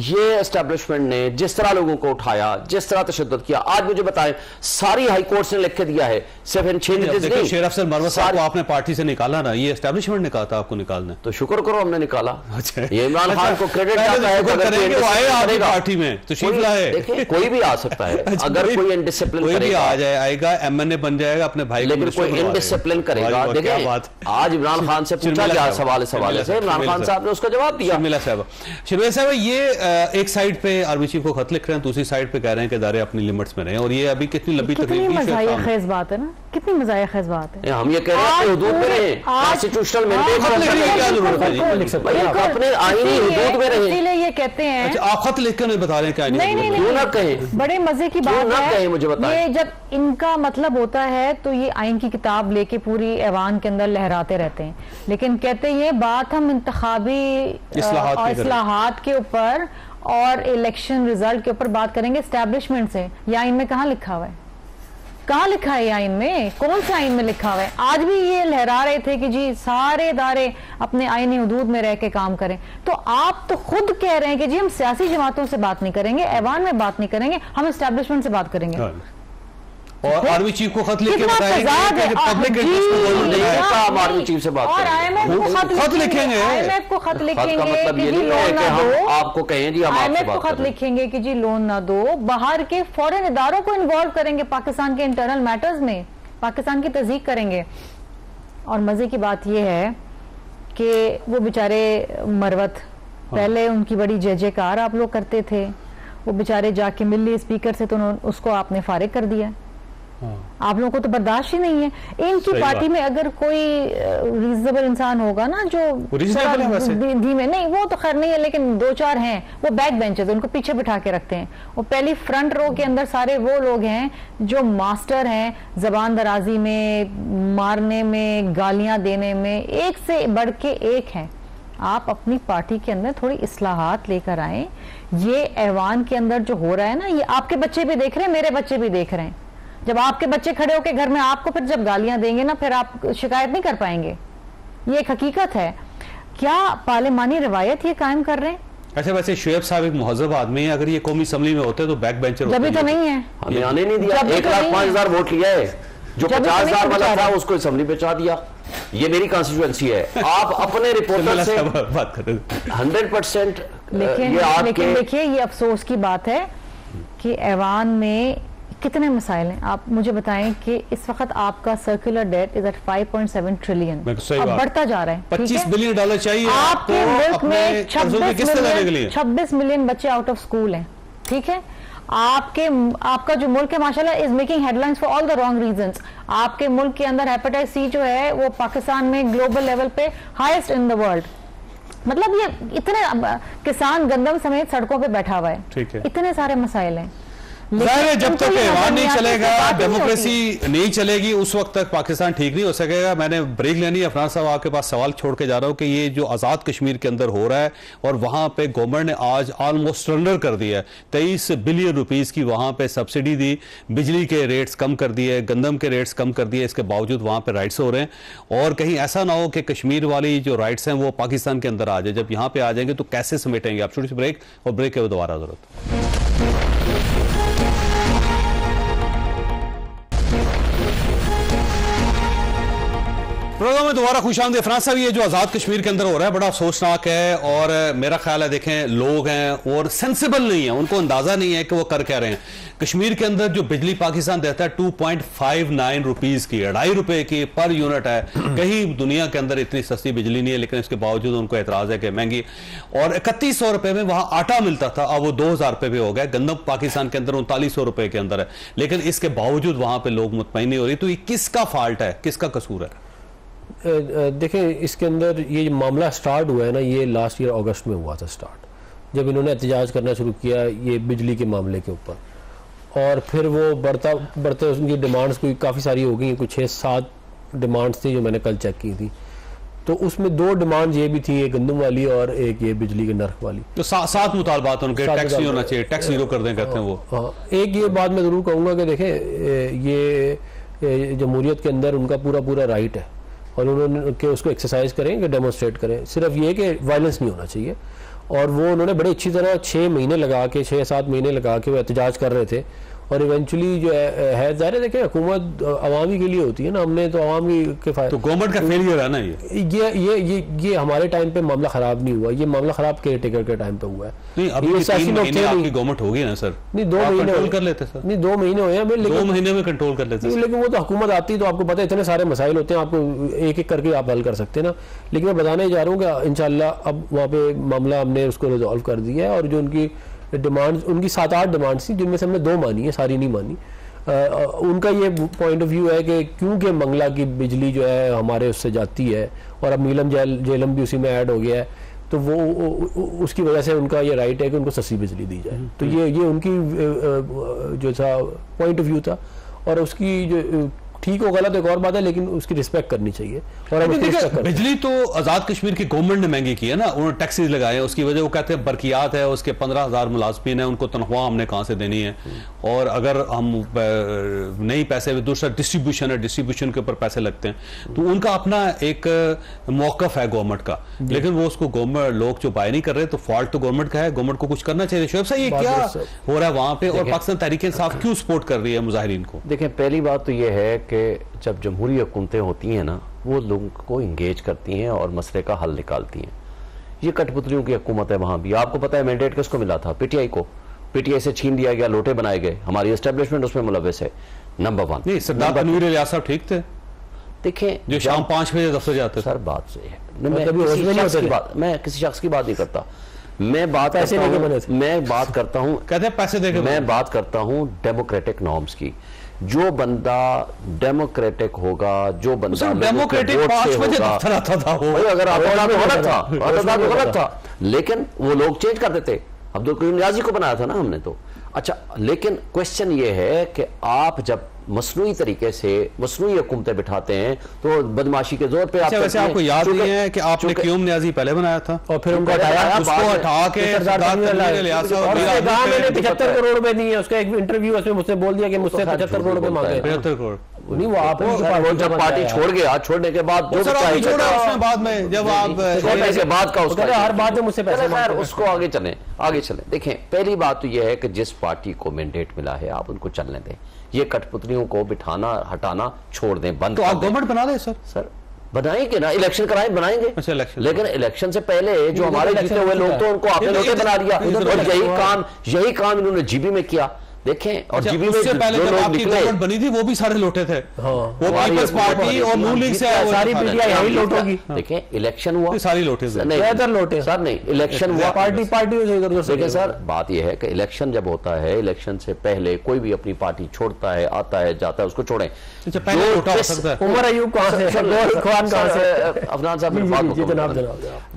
ये एस्टेब्लिशमेंट ने जिस तरह लोगों को उठाया, जिस तरह तशद्दुद किया, आज मुझे बताएं सारी हाई कोर्ट ने लिख के दिया है, सिर्फ इन 6 जजेस नहीं। शेर अफजल मरवत साहब को आपने पार्टी से निकाला ना, ये एस्टेब्लिशमेंट ने कहा था आपको निकालना, तो शुक्र करो हमने निकाला। ये इमरान खान को क्रेडिट जाता है, पार्टी में तशरीफ लाए, देखिए कोई भी आ सकता है, अगर कोई इनडिसिप्लिन करेगा आ जाए, आएगा MNA बन जाएगा अपने भाई, लेकिन कोई इनडिसिप्लिन करेगा। देखिए आज इमरान खान से पूछा गया सवाल से इमरान खान साहब ने उसका जवाब दिया। शर्मिला साहब, ये एक साइड पे आर्मी चीफ को खत लिख रहे हैं, दूसरी साइड पे कह रहे हैं कि इदारे अपनी लिमिट्स में रहें, और ये अभी कितनी लंबी तकलीफ मज़ाहिर बात है ना, कितनी मज़ाहिर ख़ैज़ बात है। हम ये कह रहे हैं हुदूद में रहें, कॉन्स्टिट्यूशनल मैंडेट क्या जरूरत है, अपने आईनी हुदूद में रहें, इसीलिए ये कहते हैं। आप खत लिख कर नहीं बता रहे हैं, क्यों ना कहें, बड़े मजे की बात है, मुझे बताएं। ये जब इनका मतलब होता है तो ये आइन की किताब लेके पूरी ऐवान के अंदर लहराते रहते हैं, लेकिन कहते ये बात हम इंतखाबी इस्लाहात के ऊपर और इलेक्शन रिजल्ट के ऊपर बात करेंगे एस्टैब्लिशमेंट से। या इनमें कहाँ लिखा हुआ है, कहाँ लिखा है आइन में, कौन से आइन में लिखा हुआ है? आज भी ये लहरा रहे थे कि जी सारे इदारे अपने आईनी हुदूद में रह के काम करें, तो आप तो खुद कह रहे हैं कि जी हम सियासी जमातों से बात नहीं करेंगे, ऐवान में बात नहीं करेंगे, हम एस्टैब्लिशमेंट से बात करेंगे। और आर्मी चीफ को खत लिख के बताएंगे कि पब्लिक इंटरेस्ट को गवर्नमेंट नहीं है, हम आर्मी चीफ से बात और IMF को खत लिखेंगे, IMF को खत लिखेंगे कि जी लोन ना दो, आपको कहें जी हम IMF को खत लिखेंगे कि जी लोन ना दो, बाहर के फॉरेन इदारों को इन्वॉल्व करेंगे पाकिस्तान के इंटरनल मैटर्स में, पाकिस्तान की तस्दीक करेंगे। और मजे की बात यह है कि वो बेचारे मरवत पहले उनकी बड़ी जय जयकार आप लोग करते थे, वो बेचारे जाके मिल लिए स्पीकर से तो उसको आपने फारिग कर दिया। आप लोगों को तो बर्दाश्त ही नहीं है। इनकी पार्टी में अगर कोई रीजनेबल इंसान होगा ना जो धीमे, नहीं वो तो खैर नहीं है, लेकिन दो चार हैं वो बैक बेंचर्स, उनको पीछे बिठा के रखते हैं। वो पहली फ्रंट रो के अंदर सारे वो लोग हैं जो मास्टर हैं जबान दराजी में, मारने में, गालियां देने में, एक से बढ़ के एक है। आप अपनी पार्टी के अंदर थोड़ी इस्लाहात लेकर आए। ये ऐवान के अंदर जो हो रहा है ना, ये आपके बच्चे भी देख रहे हैं, मेरे बच्चे भी देख रहे हैं। जब आपके बच्चे खड़े होकर घर में आपको फिर जब गालियां देंगे ना, फिर आप शिकायत नहीं कर पाएंगे। ये एक हकीकत है। क्या पार्लिमानी रवायत ये कायम कर रहे हैं? अच्छा, वैसे शुएब साहब एक मुहज़्ज़ब आदमी है, अगर ये कौमी असम्बली में होते तो बैक बेंचर जब भी तो नहीं है, हमें आने नहीं दिया। 1,05,000 वोट लिया है, जो 50,000 वाला था उसको असम्बली पे चाह दिया। ये मेरी कॉन्स्टिट्यूएंसी है। आप अपने रिपोर्टर से बात करें 100%। लेकिन देखिए, ये अफसोस की बात है कि ऐवान में कितने मसाइल हैं। आप मुझे बताएं कि इस वक्त आपका circular debt is at 5.7 trillion, अब बढ़ता जा रहा है। 25 बिलियन डॉलर चाहिए आपके मुल्क में 26 मिलियन बच्चे आउट ऑफ स्कूल हैं, ठीक है। आपका जो मुल्क है माशाल्लाह is making headlines for all the wrong reasons. आपके मुल्क के अंदर हेपेटाइटिस सी जो है वो पाकिस्तान में ग्लोबल लेवल पे हाईएस्ट इन द वर्ल्ड। मतलब ये इतने किसान गंदम समेत सड़कों पे बैठा हुआ है, ठीक है। इतने सारे मसाइल हैं। जब तक ऐवान नहीं चलेगा, डेमोक्रेसी नहीं चलेगी, उस वक्त तक पाकिस्तान ठीक नहीं हो सकेगा। मैंने ब्रेक लेनी है। अफनान साहब आपके पास सवाल छोड़ के जा रहा हूं कि ये जो आज़ाद कश्मीर के अंदर हो रहा है और वहां पे गवर्नमेंट ने आज ऑलमोस्ट सरेंडर कर दिया है। 23 बिलियन रुपीस की वहां पे सब्सिडी दी, बिजली के रेट्स कम कर दिए, गंदम के रेट्स कम कर दिए, इसके बावजूद वहां पे राइट्स हो रहे हैं। और कहीं ऐसा ना हो कि कश्मीर वाली जो राइट्स हैं वो पाकिस्तान के अंदर आ जाए। जब यहां पर आ जाएंगे तो कैसे समेटेंगे आप? छोटी सी ब्रेक, और ब्रेक के बाद दोबारा जरूरत। प्रोग्राम में दोबारा खुशामदीद। अफनान साहब, ये जो आज़ाद कश्मीर के अंदर हो रहा है बड़ा अफसोसनाक है, और मेरा ख्याल है देखें लोग हैं और सेंसिबल नहीं है, उनको अंदाजा नहीं है कि वो कर क्या रहे हैं। कश्मीर के अंदर जो बिजली पाकिस्तान देता है 2.59 रुपीज़ की, 2.5 रुपए की पर यूनिट है। कहीं दुनिया के अंदर इतनी सस्ती बिजली नहीं है, लेकिन इसके बावजूद उनको एतराज़ है कि महंगी। और 3100 रुपए में वहां आटा मिलता था, अब वो 2000 रुपए भी हो गया। गंदम पाकिस्तान के अंदर 3900 रुपए के अंदर है, लेकिन इसके बावजूद वहां पर लोग मुतमईन नहीं हो रही। तो ये किसका फॉल्ट है, किसका कसूर है? देखें, इसके अंदर ये मामला स्टार्ट हुआ है ना, ये लास्ट ईयर अगस्त में हुआ था स्टार्ट, जब इन्होंने एहतजाज करना शुरू किया ये बिजली के मामले के ऊपर। और फिर वो बढ़ते उनकी डिमांड्स कोई काफ़ी सारी हो गई, कुछ 6-7 डिमांड्स थी जो मैंने कल चेक की थी। तो उसमें 2 डिमांड्स ये भी थी, एक गंदम वाली और एक ये बिजली के नर्ख वाली। तो 7 मुतालबात उनके, टैक्स नहीं होना चाहिए, टैक्स जीरो कर दें कहते हैं वो। हाँ, एक ये बात मैं ज़रूर कहूँगा कि देखें ये जमहूरियत के अंदर उनका पूरा राइट है और उन्होंने कि उसको एक्सरसाइज करें, कि डेमोन्स्ट्रेट करें। सिर्फ ये कि वायलेंस नहीं होना चाहिए। और वो उन्होंने बड़े अच्छी तरह 6 महीने लगा के, 6-7 महीने लगा के वो एहतजाज कर रहे थे। और इवेंचुअली जो है ज़ाहिर है, देखिए हुकूमत अवामी के लिए होती है ना, हमने तो अवामी के फायदे, तो गवर्नमेंट का फेलियर है ना ये हमारे टाइम पे मामला खराब नहीं हुआ, ये मामला खराब केयर टेकर के टाइम पे हुआ है। नहीं, अभी 3 महीने आपकी गवर्नमेंट होगी ना सर? नहीं, 2 महीने कंट्रोल कर लेते सर। नहीं, 2 महीने हुए हैं, 2 महीने में कंट्रोल कर लेते। लेकिन वो तो हुकूमत आती तो आपको पता है इतने सारे मसाइल होते हैं, आपको एक करके आप हल कर सकते हैं ना। लेकिन मैं बताने जा रहा हूँ कि इंशाल्लाह अब वहाँ पे मामला हमने उसको रिजॉल्व कर दिया है। और जो उनकी डिमांड्स, उनकी 7-8 डिमांड्स थी, जिनमें से हमने 2 मानी है, सारी नहीं मानी। उनका ये पॉइंट ऑफ व्यू है कि क्योंकि मंगला की बिजली जो है हमारे उससे जाती है और अब नीलम जेलम भी उसी में ऐड हो गया है, तो वो उसकी वजह से उनका ये राइट है कि उनको सस्ती बिजली दी जाए। तो ये उनकी जो था पॉइंट ऑफ व्यू था। और उसकी जो ठीक हो गलत एक और बात है, लेकिन उसकी रिस्पेक्ट करनी चाहिए। और बिजली तो आज़ाद कश्मीर की गवर्नमेंट ने महंगी की है ना, उन्होंने टैक्सेस लगाए हैं, उसकी वजह वो कहते हैं बरकियात है, उसके 15,000 मुलाजमीन है, उनको तनख्वाह हमने कहाँ से देनी है। और अगर हम नई पैसे, दूसरा डिस्ट्रीब्यूशन है, डिस्ट्रीब्यूशन के ऊपर पैसे लगते हैं, तो उनका अपना एक मौकफ है गवर्नमेंट का, लेकिन वो उसको गवर्नमेंट लोग जो बाय नहीं कर रहे, तो फॉल्ट तो गवर्नमेंट का है। गवर्नमेंट को कुछ करना चाहिए। शुएब साहब, ये क्या हो रहा है वहां पे, और पाकिस्तान तहरीक इंसाफ क्यों सपोर्ट कर रही है मुजाहिरीन को? देखें, पहली बात तो ये है कि जब जमहूरी हुकूमतें होती हैं ना, वो लोगों को इंगेज करती हैं और मसले का हल निकालती हैं। ये कठपुतलियों की हुकूमत है वहां भी। आपको पता है मैंडेट किसको मिला था? पीटीआई को। पीटीआई से छीन लिया गया, लोटे बनाए गए। हमारी एस्टेब्लिशमेंट उसमें मुलव्वस है। नंबर 1। नहीं, सरदार तनवीर इलियास साहब ठीक थे, देखें, जो शाम 5 बजे दफ्तर जाते। सर बात सही है, मैं किसी शख्स की बात नहीं करता। मैं बात पैसे लेके बने थे। मैं बात करता हूँ, कहते हैं पैसे देके मैं बात करता हूँ डेमोक्रेटिक नॉर्म्स की। जो बंदा डेमोक्रेटिक होगा, जो बंदा डेमोक्रेटिक 5 बजे दफ्तर आता था वो, अगर आता तो गलत था, आता तो गलत था, लेकिन वो लोग चेंज कर देते। अब्दुल करीम नियाजी को बनाया था ना हमने तो। अच्छा, लेकिन क्वेश्चन ये है कि आप जब मसनूई तरीके से मसनूई हुकूमतें बिठाते हैं तो बदमाशी के जोर पे आप वैसे आपको याद नहीं है कि आपने क्यूम नियाजी पहले बनाया था और फिर उनको हटाया, उसको हटा के 75 करोड़ रुपए नहीं है। उसका एक इंटरव्यू उसमें मुझसे बोल दिया कि मुझसे 75 करोड़ रुपए मांगे। 75 करोड़ नहीं, वो आप जब पार्टी छोड़ गया, छोड़ने के बाद उसमें बाद में जब आप छोड़ने के बाद का उसका हर बात में मुझसे पैसे मांगते हैं। उसको आगे चले। देखें, पहली बात तो यह है कि जिस पार्टी को मैंडेट मिला है आप उनको चलने दें। ये कठपुतलियों को बिठाना हटाना छोड़ दें, बंद। तो आप गवर्नमेंट बना दें सर बनाएंगे ना, इलेक्शन कराएं, बनाएंगे। अच्छा, लेकिन इलेक्शन से पहले जो हमारे जीते हुए लोग तो उनको आपने लोटे बना दिया, और यही काम इन्होंने जीबी में किया। देखें, और जीबी में पहले जब आपकी गवर्नमेंट बनी थी वो भी सारे लोटे थे। वो पीपल्स पार्टी और नून लीग से सारी मीडिया यही लोटोगी। देखें, इलेक्शन हुआ, सारी लोटे लोटे सर, नहीं इलेक्शन हुआ, पार्टी देखिए सर, बात यह है कि इलेक्शन जब होता है, इलेक्शन से पहले कोई भी अपनी पार्टी छोड़ता है, आता है, जाता है, उसको छोड़ें। उमर अयूब कहां से, अफनान साहब,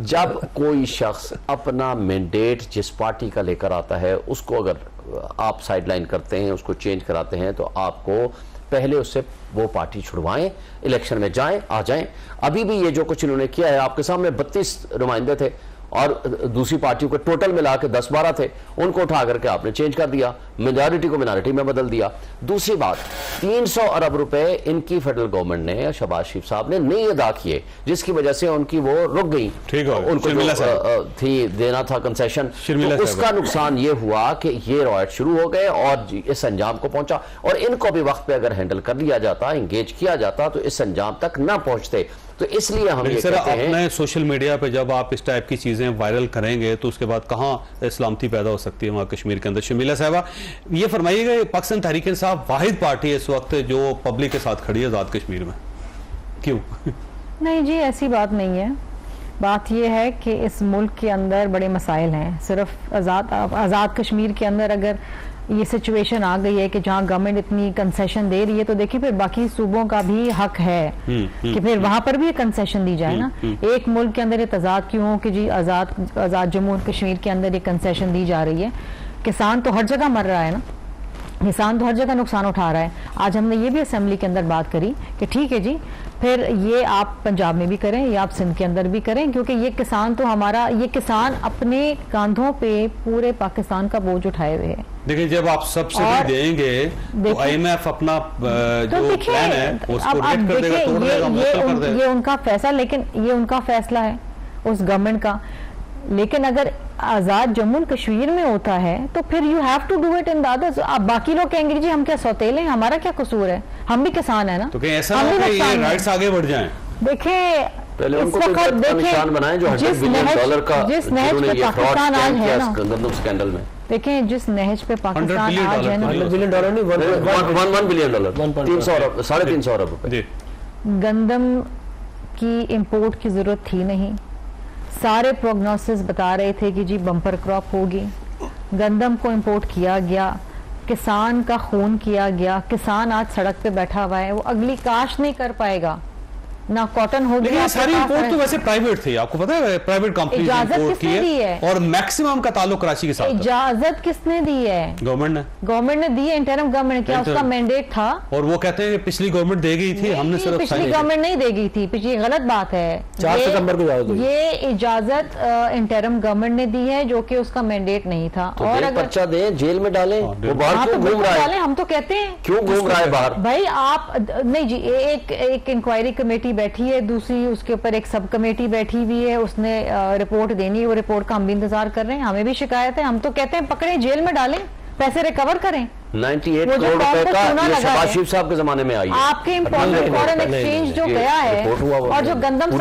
जब कोई शख्स अपना मैंडेट जिस पार्टी का लेकर आता है उसको अगर आप साइडलाइन करते हैं, उसको चेंज कराते हैं, तो आपको पहले उससे वो पार्टी छुड़वाएं, इलेक्शन में जाएं, आ जाएं। अभी भी ये जो कुछ इन्होंने किया है, आपके सामने 32 नुमाइंदे थे और दूसरी पार्टियों के टोटल मिला के 10-12 थे, उनको उठा करके आपने चेंज कर दिया, मेजॉरिटी को मिनॉरिटी में बदल दिया। दूसरी बात, 300 अरब रुपए इनकी फेडरल गवर्नमेंट ने, शहबाज शरीफ साहब ने नहीं अदा किए, जिसकी वजह से उनकी वो रुक गई। उनको जो थी देना था कंसेशन, तो उसका नुकसान ये हुआ कि ये रॉयट शुरू हो गए और इस अंजाम को पहुंचा। और इनको भी वक्त पे अगर हैंडल कर लिया जाता, इंगेज किया जाता, तो इस अंजाम तक ना पहुंचते। तो इसलिए हम ये कहते हैं, अपने सोशल मीडिया पे जब आप इस टाइप की चीजें वायरल करेंगे तो उसके बाद कहां इस्लामती पैदा हो सकती है वहां कश्मीर के अंदर। शर्मिला साहबा, ये फरमाइएगा, पाकिस्तान तहरीक इंसाफ वाहिद पार्टी है इस वक्त जो पब्लिक के साथ खड़ी है आजाद कश्मीर में, क्यों? नहीं जी, ऐसी बात नहीं है। बात यह है कि इस मुल्क के अंदर बड़े मसाइल हैं। सिर्फ आज़ाद कश्मीर के अंदर अगर ये सिचुएशन आ गई है कि जहाँ गवर्नमेंट इतनी कंसेशन दे रही है, तो देखिए फिर बाकी सूबों का भी हक है कि फिर वहां पर भी कंसेशन दी जाए ना। एक मुल्क के अंदर ये तजाद क्यों हो कि जी आज़ाद जम्मू और कश्मीर के अंदर ये कंसेशन दी जा रही है। किसान तो हर जगह मर रहा है ना, किसान तो हर जगह नुकसान उठा रहा है। आज हमने ये भी असेंबली के अंदर बात करी कि ठीक है जी, फिर ये आप पंजाब में भी करें या आप सिंध के अंदर भी करें, क्योंकि ये किसान तो हमारा, ये किसान अपने कांधों पे पूरे पाकिस्तान का बोझ उठाए हुए है। देखिए, जब आप सब्सिडी देंगे तो IMF अपना जो प्लान है उसको रेट कर देगा, तोड़ देगा, ये उनका फैसला, लेकिन ये उनका फैसला है उस गवर्नमेंट का। लेकिन अगर आजाद जम्मू कश्मीर में होता है तो फिर you have to do it in the others. आप बाकी लोग कहेंगे जी हम क्या सौतेले हैं, हमारा क्या कसूर है, हम भी किसान है ना। तो कहीं ऐसा ना हो कि ये राइट्स आगे बढ़ जाएं। देखिए, पहले उनको निशान बनाएं जो $100 बिलियन का जिस नहज पे पाकिस्तान आज है ना, गंदम स्कैंडल में देखें जिस नहज पे पाकिस्तान आज है ना, $100 बिलियन नहीं, $1 बिलियन, 350 अरब रुपए। गंदम की इंपोर्ट की जरूरत थी नहीं। सारे प्रोग्नोसिस बता रहे थे कि जी बम्पर क्रॉप होगी, गंदम को इंपोर्ट किया गया, किसान का खून किया गया, किसान आज सड़क पे बैठा हुआ है, वो अगली काश नहीं कर पाएगा, ना कॉटन हो गया। सारी इंपोर्ट तो वैसे प्राइवेट थी, आपको पता है, प्राइवेट कंपनी इजाजत किसने दी है? और मैक्सिमम का ताल्लुक कराची के साथ। इजाजत किसने दी है? गवर्नमेंट ने दी है, इंटरिम गवर्नमेंट। क्या उसका मैंडेट था? और वो कहते हैं कि पिछली गवर्नमेंट दे गई थी, हमने सिर्फ पिछली गवर्नमेंट नहीं दे गई थी, पिछली गलत बात है। 4 सितंबर को ये इजाजत इंटरिम गवर्नमेंट ने दी है जो कि उसका मैंडेट नहीं था। और अगर पर्चा दें, जेल में डालें, वो बाहर क्यों घूम रहा है? हम तो कहते हैं क्यों घूम रहा है बाहर? भाई आप नहीं जी, एक इंक्वायरी कमेटी बैठी है, दूसरी उसके ऊपर एक सब कमेटी बैठी हुई है, उसने रिपोर्ट देनी है, वो रिपोर्ट का हम भी इंतजार कर रहे हैं। हमें भी शिकायत है, हम तो कहते हैं पकड़े, जेल में डालें, पैसे रिकवर करें। 98 करोड़ रुपए का ये शहबाज शरीफ साहब के जमाने में आई है। आपके इम्पोर्टेंट फॉरेन एक्सचेंज जो गया है और जो गंदम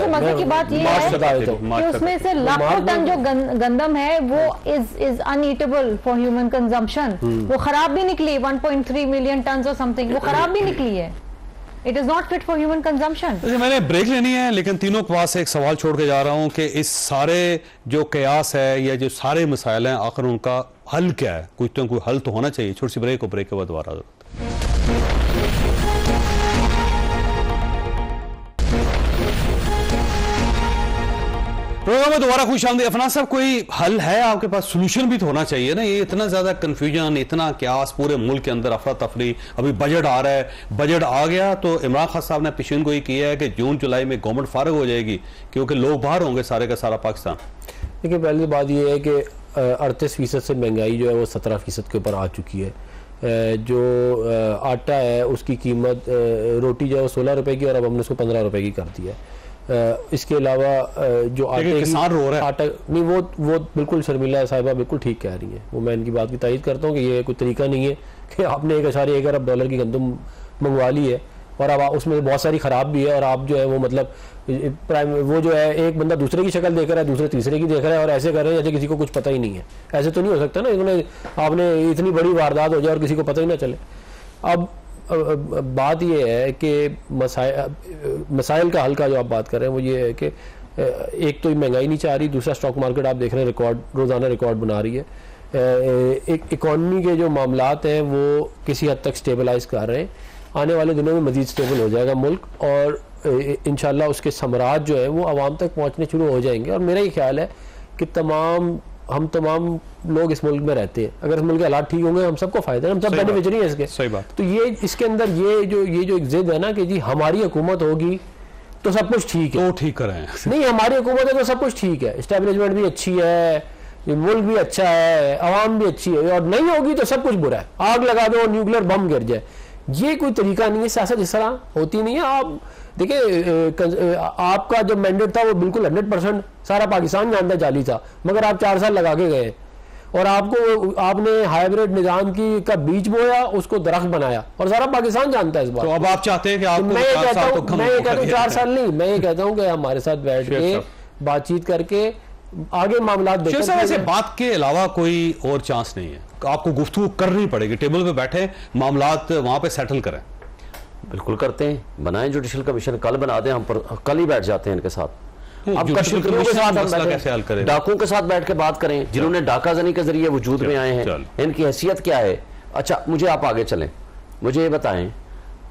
मजे की बात ये है कि उसमें से लाखों टन जो गंदम है वो इज अनईटेबल फॉर ह्यूमन कंजम्पशन। वो खराब भी निकली, 1.3 मिलियन टन और समथिंग, वो खराब भी निकली है। It is not fit for human consumption. मैंने ब्रेक लेनी है, लेकिन तीनों के पास एक सवाल छोड़ के जा रहा हूं कि इस सारे जो कयास है या जो सारे मसाइल हैं, आखिर उनका हल क्या है? कोई हल तो होना चाहिए। छोटी सी ब्रेक, और ब्रेक के बाद दोबारा। प्रोग्राम में दोबारा खुश आमदीद। अफनान साहब, कोई हल है आपके पास? सोल्यूशन भी तो होना चाहिए ना। ये इतना ज्यादा कंफ्यूजन, इतना क्यास पूरे मुल्क के अंदर, अफरा तफरी। अभी बजट आ रहा है, बजट आ गया तो इमरान खान साहब ने पेशन गोई की है कि जून जुलाई में गवर्नमेंट फारग हो जाएगी क्योंकि लोग बाहर होंगे सारे का सारा पाकिस्तान। देखिए, पहली बात यह है कि 38% से महंगाई जो है वो 17% के ऊपर आ चुकी है। जो आटा है उसकी कीमत, रोटी जो है वो 16 रुपए की, और अब हमने उसको 15 रुपए की कर दी है। इसके अलावा जो आटे किसान रो रहा है, आटा नहीं, वो बिल्कुल शर्मिला साहिबा बिल्कुल ठीक कह रही है। वो मैं इनकी बात की तायद करता हूँ कि ये कोई तरीका नहीं है कि आपने 1.1 अरब डॉलर की गंदम मंगवा ली है और अब उसमें बहुत सारी खराब भी है, और आप जो है वो मतलब वो जो है एक बंदा दूसरे की शक्ल देख रहा है, दूसरे तीसरे की देख रहा है, और ऐसे कर रहे हैं जैसे किसी को कुछ पता ही नहीं है। ऐसे तो नहीं हो सकता ना, इन्होंने आपने इतनी बड़ी वारदात हो जाए और किसी को पता ही ना चले। अब बात यह है कि मसाइल का हल का जो आप बात कर रहे हैं वो ये है कि एक तो महंगाई नीचे आ रही, दूसरा स्टॉक मार्केट आप देख रहे हैं रोज़ाना रिकॉर्ड बना रही है। एक इकॉनमी के जो मामलात हैं वो किसी हद तक स्टेबलाइज कर रहे हैं। आने वाले दिनों में मजीद स्टेबल हो जाएगा मुल्क, और इंशाल्लाह उसके समरात जो है वो आवाम तक पहुँचने शुरू हो जाएंगे। और मेरा ये ख्याल है कि हम तमाम लोग इस मुल्क में रहते हैं, अगर इस मुल्क के हालात ठीक होंगे हम सबको फायदा है, हम सब बेनिफिशियरी हैं इसके। सही बात। तो ये इसके अंदर ये जो एक जिद है ना कि जी हमारी हुकूमत होगी तो सब कुछ ठीक है, तो ठीक करें। नहीं, हमारी हुकूमत है तो सब कुछ ठीक है, एस्टेब्लिशमेंट भी अच्छी है, मुल्क भी अच्छा है, आवाम भी अच्छी है, और नहीं होगी तो सब कुछ बुरा है। आग लगा दो, न्यूक्लियर बम गिर जाए, ये कोई तरीका नहीं है। सियासत इस तरह होती नहीं है। आप देखिए, आपका जो मैंडेट था वो बिल्कुल 100% सारा पाकिस्तान जानता जाली था, मगर आप 4 साल लगा के गए और आपने हाइब्रिड निजाम का बीज बोया, उसको दरख्त बनाया, और सारा पाकिस्तान जानता है इस बात। तो अब आप चाहते हैं कि आप मैं ये कहता हूँ 4 साल नहीं, मैं ये कहता हूँ कि हमारे साथ बैठ के बातचीत करके आगे मामला देखते हैं। वैसे बात के अलावा कोई और चांस नहीं है, आपको गुफ्तगू करनी पड़ेगी, टेबल पे बैठे मामलात वहां पे सेटल करें। बिल्कुल करते हैं, बनाएं जुडिशल कमीशन, कल बना दें, हम कल ही बैठ जाते हैं इनके साथ। अब कश्मीरियों के साथ हम बैठे, डाकुओं के साथ बैठ के बात करें जिन्होंने डाका जनी के जरिए वजूद में आए हैं, इनकी हैसियत क्या है। अच्छा, मुझे आप आगे चलें, मुझे ये बताएं,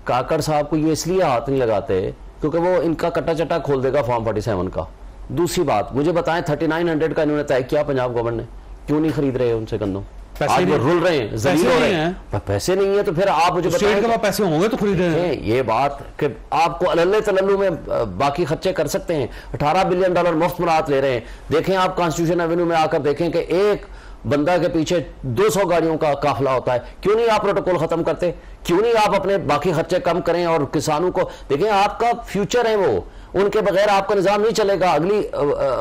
काकड़ साहब को ये इसलिए हाथ नहीं लगाते क्योंकि वो इनका कट्टा चट्टा खोल देगा फॉर्म 47 का। दूसरी बात, मुझे बताएं 3900 का इन्होंने तय किया, पंजाब गवर्नमेंट ने क्यों नहीं खरीद रहे उनसे गंदम? आज वो रुल रहे हैं, जलील हो रहे हैं। पैसे नहीं है तो फिर आप मुझे बताएं के पैसे होंगे तो खरीद रहे हैं। ये बात कि आपको अल्ले तल्लू में बाकी खर्चे कर सकते हैं। $18 बिलियन मुफ्त मुराद ले रहे हैं। देखें आप कॉन्स्टिट्यूशन एवेन्यू में आकर देखें कि एक बंदा के पीछे 200 गाड़ियों का काफिला होता है। क्यों नहीं आप प्रोटोकॉल खत्म करते? क्यों नहीं आप अपने बाकी खर्चे कम करें और किसानों को देखें? आपका फ्यूचर है वो, उनके बगैर आपका निजाम नहीं चलेगा। अगली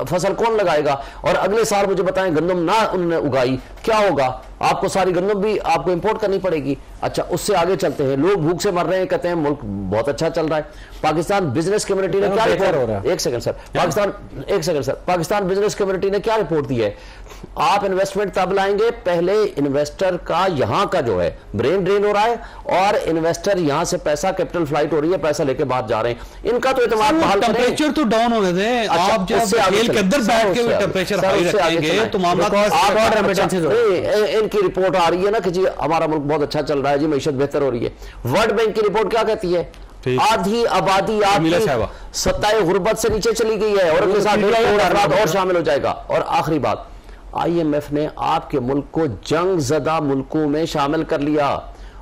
फसल कौन लगाएगा? और अगले साल मुझे बताएं गंदम ना उन्होंने उगाई क्या होगा? आपको सारी गंदम भी आपको इंपोर्ट करनी पड़ेगी। अच्छा, उससे आगे चलते हैं, लोग भूख से मर रहे हैं, कहते हैं मुल्क बहुत अच्छा चल रहा है। पाकिस्तान बिजनेस कम्युनिटी ने क्या रिपोर्ट हो रहा है? एक second sir, Pakistan business community ने क्या रिपोर्ट दी है? आप इन्वेस्टमेंट तब लाएंगे, पहले इन्वेस्टर का यहां का जो है ब्रेन ड्रेन हो रहा है, और इन्वेस्टर यहां से पैसा, कैपिटल फ्लाइट हो रही है, पैसा लेके बाहर जा रहे हैं। इनका तो इत्मीनान, टेम्परेचर तो डाउन होने दें। आप जब जेल के अंदर बैठ के टेम्परेचर हाई रखेंगे तो मामला की रिपोर्ट आ रही है ना कि जी हमारा मुल्क बहुत अच्छा चल रहा है, जी मईशत बेहतर हो रही है। वर्ल्ड बैंक की रिपोर्ट क्या कहती है? आधी आबादी आपकी सत्ताए गुर्बत से नीचे चली गई है, और अपने साथ 1.5 करोड़ अफराद और शामिल हो जाएगा। और आखिरी बात, IMF ने आपके मुल्क को जंग ज़दा मुल्कों में शामिल कर लिया,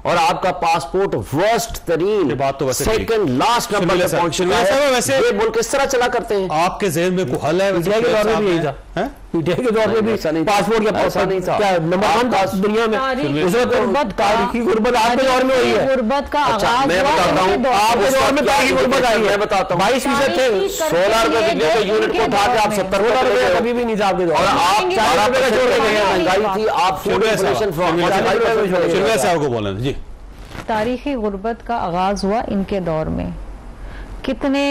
और आपका पासपोर्ट वर्स्ट तरीन सेकंड लास्ट नंबर पे पहुंच चुका है। वैसे ये मुल्क किस तरह चला करते हैं? आपके ज़हन में कोई हल है? पीटीआई के दौर में भी यही था, पीटीआई के दौर में भी पासपोर्ट क्या नंबर 1 था दुनिया में। तारीखी गुर्बत आपके दौर में हुई है। गुर्बत का आगाज मैं बताता हूँ, आपके दौर में तारीखी गुर्बत आई है। मैं बताता हूँ, 22% थे। 16 रुपए बिजली के यूनिट को उठा के आप 70 रुपए कभी भी नहीं था आपके दौर। आप 4 रुपए का छोड़ के गए, महंगाई थी, आप फूड इन्फ्लेशन साहब को बोलें जी। तारीखी गुर्बत का आगाज हुआ इनके दौर में। कितने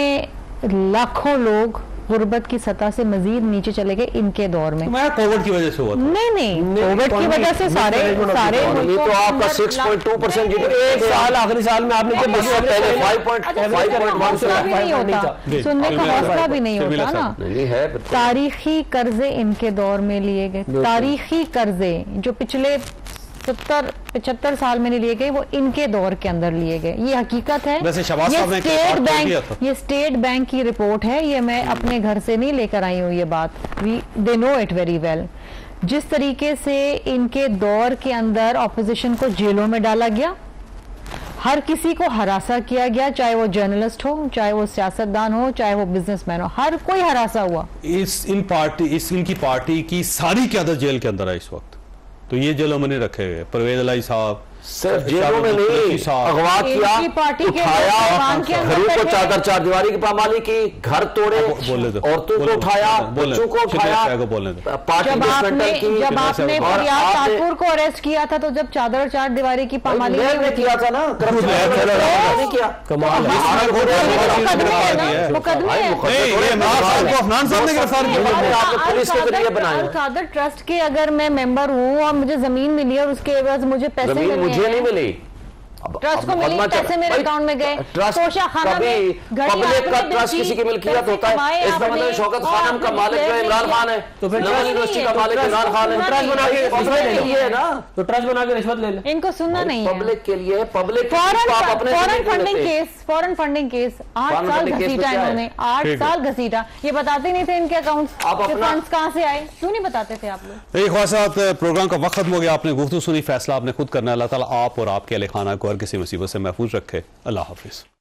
लाखों लोग गुर्बत की सतह से मजीद नीचे चले गए इनके दौर में। मैं कोविड की वजह से हुआ था। नहीं कोविड की वजह से सारे ये तो आपका 6.2% जीडीपी एक साल आखिरी साल में आपने जब पहले 5.1 सुनने का हौसला भी नहीं होता ना। है तारीखी कर्जे इनके दौर में लिए गए, तारीखी कर्जे जो पिछले 70-75 साल में नहीं लिए गए, वो इनके दौर के अंदर लिए गए। ये हकीकत है। वैसे शहबाज साहब ने ये स्टेट बैंक की रिपोर्ट है, ये मैं अपने घर से नहीं लेकर आई हूँ ये बात। They know it very well. जिस तरीके से इनके दौर के अंदर ऑपोजिशन को जेलों में डाला गया, हर किसी को हरासा किया गया, चाहे वो जर्नलिस्ट हो, चाहे वो सियासतदान हो, चाहे वो बिजनेसमैन हो, हर कोई हरासा हुआ। इनकी पार्टी की सारी क़यादत जेल के अंदर है इस वक्त। तो ये जेलों में नहीं रखे गए। परवेज अलाई साहब सिर्फ जेलों में नहीं, अगवा किया, उठाया, घरों को चादर चार दीवारी की पामाली की, घर तोड़े, औरतों को उठाया, बच्चों को उठाया, पार्टी डिसमेंटल की। जब आपने फरियाद ठाकुर को अरेस्ट किया था, तो जब चादर चार दीवारी की पामाली ने किया था ना, नहीं किया, कमाल पुलिस के जरिए बनाया। कादर ट्रस्ट के अगर मैं मेंबर हूँ और मुझे जमीन मिली और उसके एवज मुझे पैसे मिले, मुझे नहीं मिली, ट्रस्ट को मिली, पैसे मेरे अकाउंट में गए। तोशा खाना में पब्लिक का ट्रस्ट किसी की मिल्कियत होता है। इसका मतलब शौकत खान का मालिक जो इमरान खान है, तो फिर यूनिवर्सिटी का मालिक इमरान खान है। ट्रस्ट बना के पब्लिक के लिए है ना, तो ट्रस्ट बना के रिश्वत ले ले। इनको सुनना नहीं है, पब्लिक के लिए, पब्लिक फॉरेन फंडिंग केस 8 साल घसीटा इन्होंने, 8 साल घसीटा। ये बताते नहीं थे इनके अकाउंट फंड्स कहां से आए, क्यों नहीं बताते थे आप लोग? एक ख्वाहिशात प्रोग्राम का वक्त खत्म हो गया। आपने गुफ्तगू सुनी, फैसला आपने खुद करना है। अल्लाह ताला आप और आपके अहले खाना को हर किसी मुसीबत से महफूज रखे। अल्लाह हाफिज।